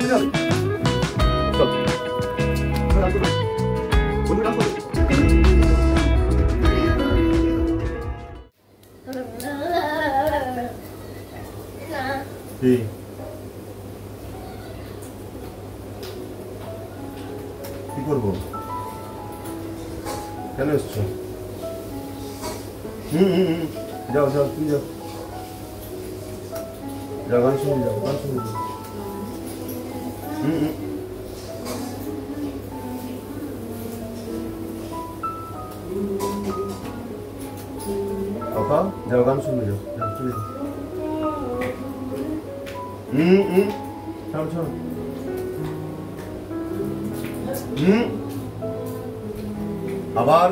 চল বন্ধু ডান্স করো কি কি করবো কেন এসছো যাও যাও তুমি যাও যাও গান শুনে যাও গান শুনে যাও पापा जाओ गान सुन जाओ चले जाओ चलो আবার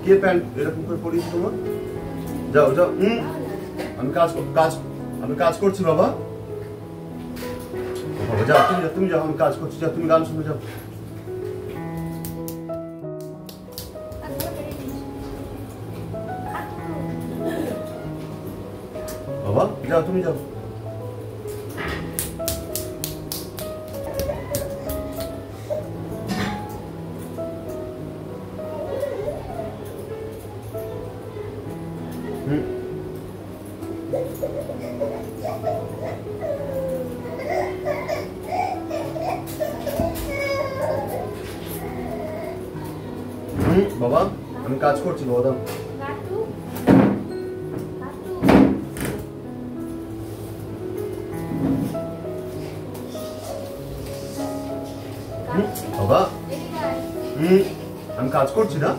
কে প্যান্ট এরকম করে পরিস তোমার যাও যাও আমি কাজ করছি বাবা বাবা যাও তুমি যাও আমি কাজ করছি যাও তুমি গান শুনে যাও বাবা যাও তুমি যাও বাবা আমি কাজ করছি বাবা দাও বাবা আমি কাজ করছি না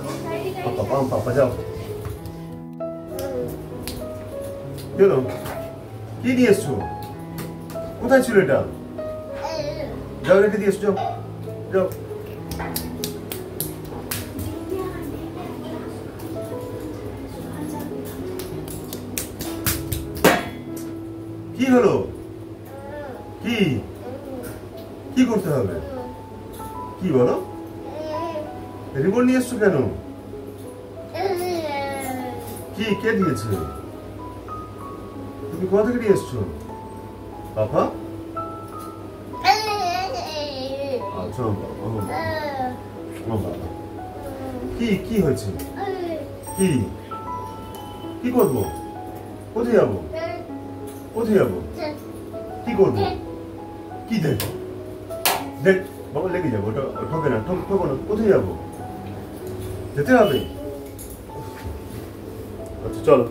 পাপা যাও কেন কি নিয়ে এসছো কোথায় ছিল এটা যাও রেখে দিয়ে এসছো যাও কি হলো কি কি করতে হবে কি বলো রিমোট নিয়ে এসছো কেন কি কে দিয়েছে তুমি কোথা থেকে নিয়ে এসছো পাপা আচ্ছা বাবা কি কি হয়েছে কি কি করবো কোথায় যাবো কোথায় যাবো কি করবো কি দেখো দেখ বাবা লেগে যাবো ওটা ঠকে না ঠকো না কোথায় যাবো যেতে হবে আচ্ছা চলো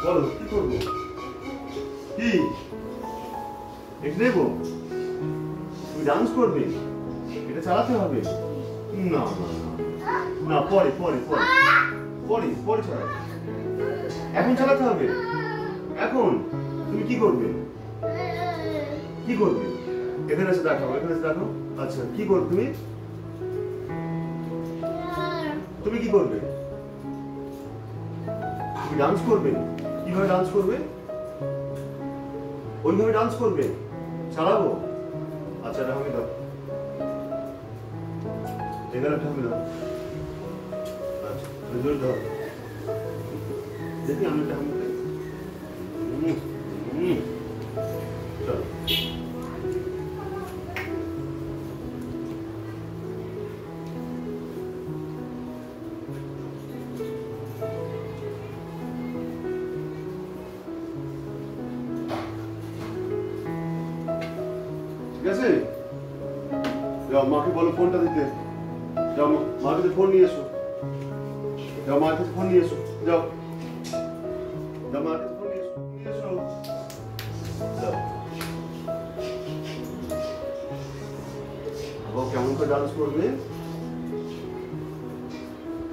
বলো কি করবো কি এটা নেবো তুমি ডান্স করবে এটা চালাতে হবে না না না পরে পরে পরে পরে পরে চালাতে এখন চালাতে হবে এখন তুমি কি করবে কি করবে এখানে এসে দেখাও এখানে এসে দেখাও আচ্ছা কি করবে তুমি তুমি কি করবে তুমি ডান্স করবে কিভাবে ডান্স করবে ওইভাবে ডান্স করবে চালাবো আচ্ছা এটা আমি দাও এখানে আমি দাও আচ্ছা জোরে দাও দেখি আমি এটা আমি চলো ঠিক আছে যাও মাকে বলো ফোনটা দিতে যাও মার কাছে ফোন নিয়ে এসো যাও মার কাছে ফোন নিয়ে এসো যাও যাও মার কাছে ফোন নিয়ে এসো যাও ও কেমন করে ডান্স করবে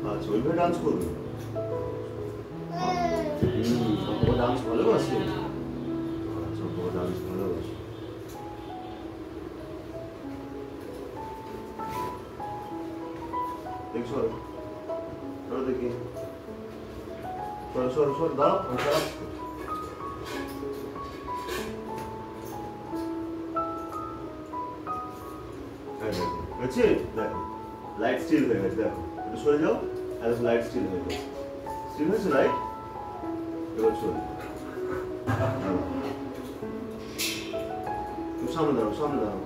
আচ্ছা ওইভাবে ডান্স করবে ও ডান্স ভালোবাসে আচ্ছা ও ডান্স ভালোবাসে দেখছো চলো দেখি সর দাও হচ্ছে দেখো লাইট স্টিল হয়ে গেছে দেখো একটু সরে যাও আর লাইট স্টিল হয়ে গেছে স্টিল হয়েছে লাইট এবার চল। তুমি সামনে দাঁড়াও, সামনে দাঁড়াও,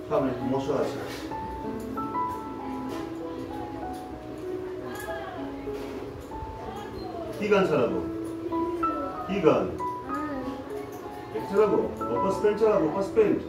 সামনে মশা আছে। কি গান চালাবো? কি গান? এটা চালাবো? ওপাস পেন্ট চালাবো, opus paint.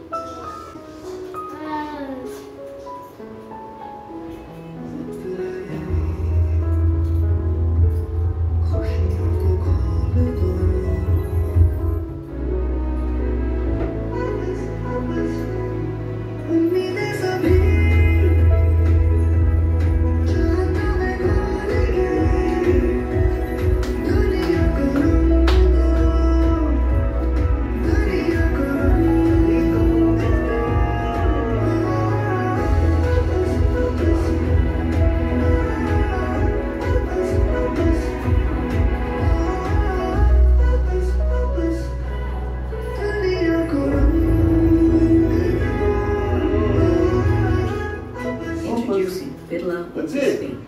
Introducing Fiddler with That's it. Sphinx.